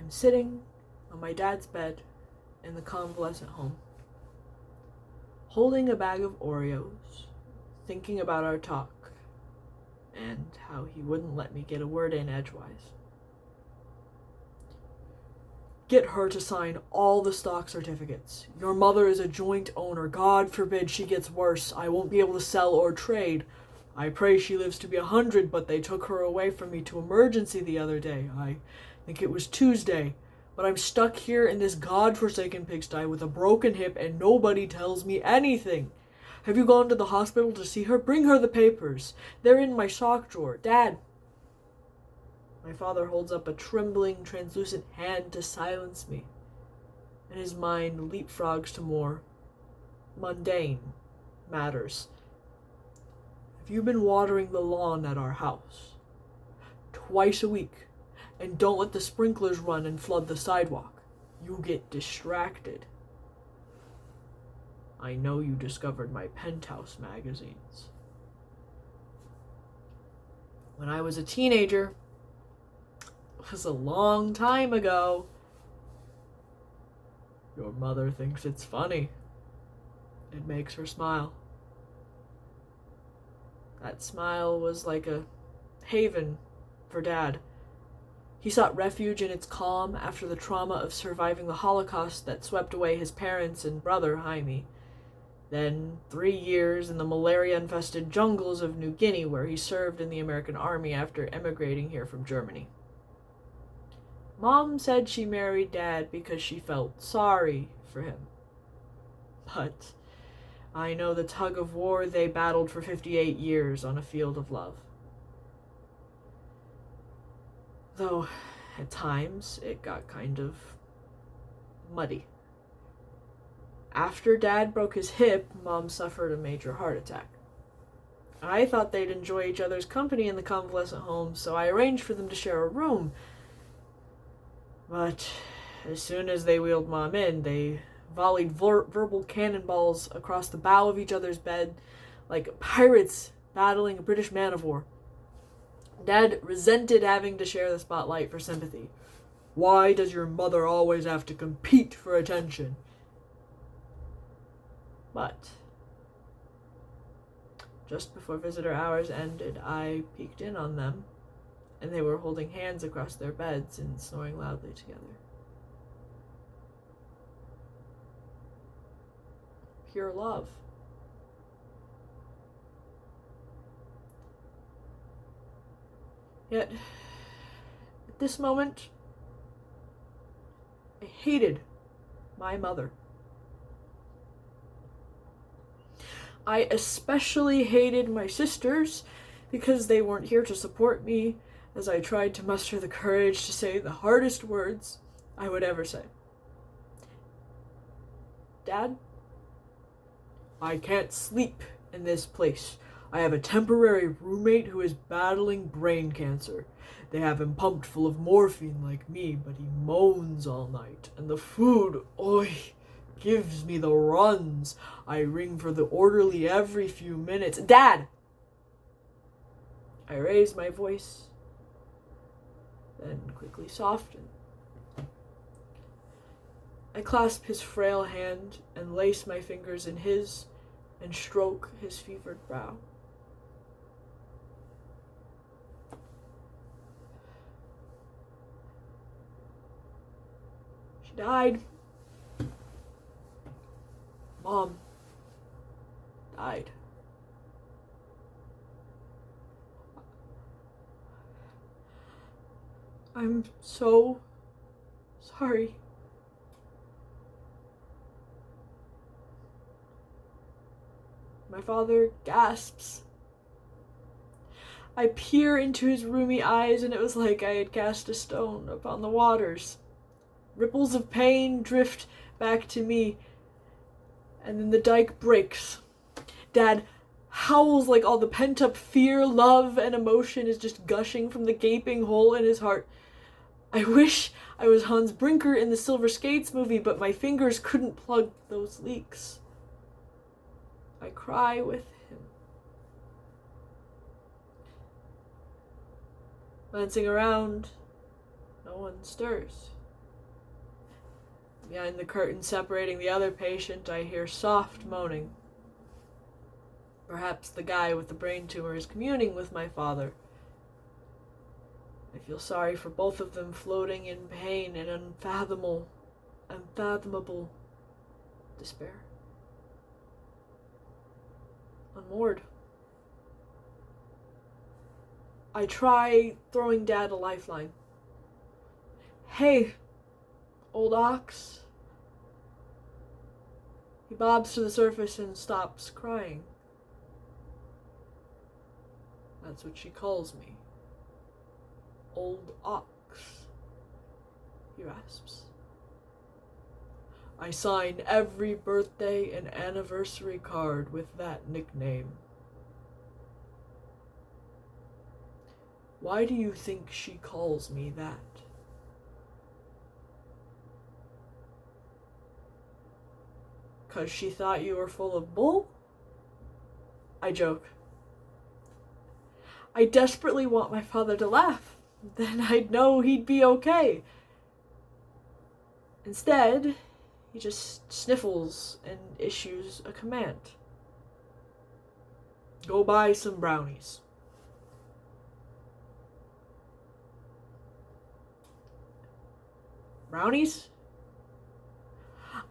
I'm sitting on my dad's bed in the convalescent home, holding a bag of Oreos, thinking about our talk, and how he wouldn't let me get a word in edgewise. Get her to sign all the stock certificates. Your mother is a joint owner. God forbid she gets worse. I won't be able to sell or trade. I pray she lives to be 100, but they took her away from me to emergency the other day. I think it was Tuesday. But I'm stuck here in this godforsaken pigsty with a broken hip and nobody tells me anything. Have you gone to the hospital to see her? Bring her the papers. They're in my sock drawer. Dad. My father holds up a trembling, translucent hand to silence me, and his mind leapfrogs to more mundane matters. Have you been watering the lawn at our house? Twice a week, and don't let the sprinklers run and flood the sidewalk. You get distracted. I know you discovered my Penthouse magazines. When I was a teenager, it was a long time ago. Your mother thinks it's funny. It makes her smile. That smile was like a haven for Dad. He sought refuge in its calm after the trauma of surviving the Holocaust that swept away his parents and brother Jaime. Then 3 years in the malaria-infested jungles of New Guinea, where he served in the American Army after emigrating here from Germany. Mom said she married Dad because she felt sorry for him. But I know the tug of war they battled for 58 years on a field of love. Though, at times, it got kind of muddy. After Dad broke his hip, Mom suffered a major heart attack. I thought they'd enjoy each other's company in the convalescent home, so I arranged for them to share a room. But as soon as they wheeled Mom in, they volleyed verbal cannonballs across the bow of each other's bed like pirates battling a British man-of-war. Dad resented having to share the spotlight for sympathy. Why does your mother always have to compete for attention? But just before visitor hours ended, I peeked in on them, and they were holding hands across their beds and snoring loudly together. Pure love. Yet, at this moment, I hated my mother. I especially hated my sisters because they weren't here to support me as I tried to muster the courage to say the hardest words I would ever say. Dad, I can't sleep in this place. I have a temporary roommate who is battling brain cancer. They have him pumped full of morphine like me, but he moans all night. And the food, gives me the runs. I ring for the orderly every few minutes. Dad! I raise my voice, then quickly soften. I clasp his frail hand and lace my fingers in his and stroke his fevered brow. She died. Mom died. I'm so sorry. My father gasps. I peer into his roomy eyes, and it was like I had cast a stone upon the waters. Ripples of pain drift back to me, and then the dike breaks. Dad howls like all the pent-up fear, love, and emotion is just gushing from the gaping hole in his heart. I wish I was Hans Brinker in the Silver Skates movie, but my fingers couldn't plug those leaks. I cry with him. Glancing around, no one stirs. Behind the curtain separating the other patient, I hear soft moaning. Perhaps the guy with the brain tumor is communing with my father. I feel sorry for both of them, floating in pain and unfathomable despair. Unmoored. I try throwing Dad a lifeline. Hey, old ox. He bobs to the surface and stops crying. That's what she calls me. Old ox, he rasps. I sign every birthday and anniversary card with that nickname. Why do you think she calls me that? "'Cause she thought you were full of bull?" I joke. I desperately want my father to laugh. Then I'd know he'd be okay. Instead, he just sniffles and issues a command. Go buy some brownies. Brownies?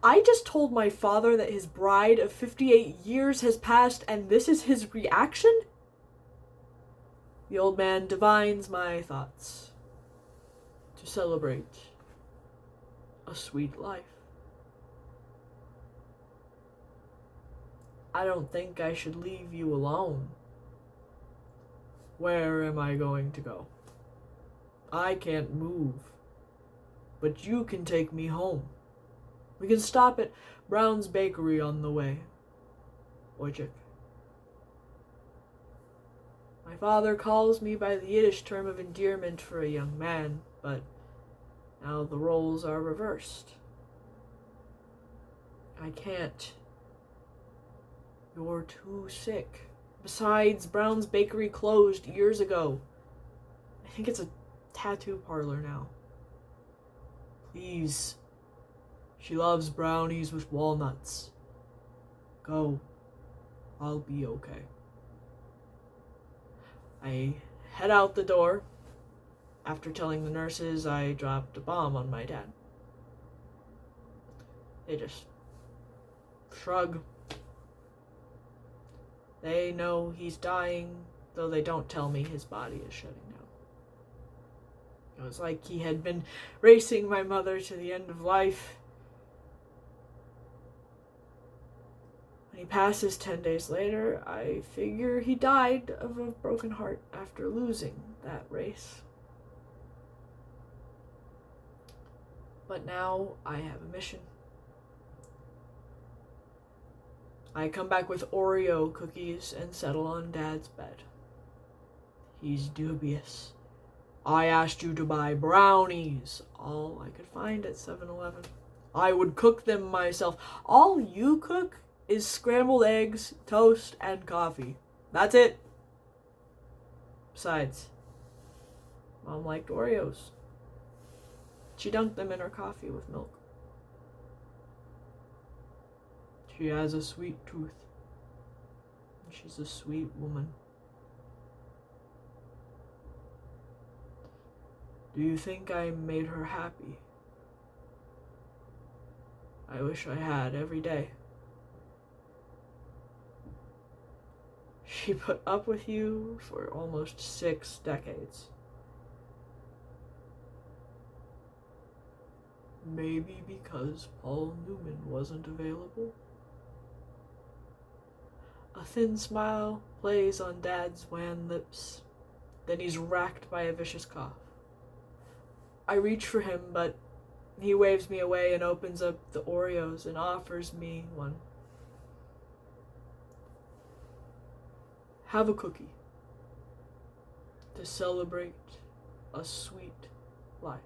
I just told my father that his bride of 58 years has passed, and this is his reaction? The old man divines my thoughts. To celebrate a sweet life. I don't think I should leave you alone. Where am I going to go? I can't move. But you can take me home. We can stop at Brown's Bakery on the way. Wojciech. My father calls me by the Yiddish term of endearment for a young man, but now the roles are reversed. I can't. You're too sick. Besides, Brown's Bakery closed years ago. I think it's a tattoo parlor now. Please. She loves brownies with walnuts. Go. I'll be okay. I head out the door after telling the nurses I dropped a bomb on my dad. They just shrug. They know he's dying, though they don't tell me his body is shutting down. It was like he had been racing my mother to the end of life. When he passes 10 days later, I figure he died of a broken heart after losing that race. But now I have a mission. I come back with Oreo cookies and settle on Dad's bed. He's dubious. I asked you to buy brownies, all I could find at 7-Eleven. I would cook them myself. All you cook is scrambled eggs, toast, and coffee. That's it. Besides, Mom liked Oreos. She dunked them in her coffee with milk. She has a sweet tooth. She's a sweet woman. Do you think I made her happy? I wish I had every day. She put up with you for almost 6 decades. Maybe because Paul Newman wasn't available? A thin smile plays on Dad's wan lips. Then he's racked by a vicious cough. I reach for him, but he waves me away and opens up the Oreos and offers me one. Have a cookie to celebrate a sweet life.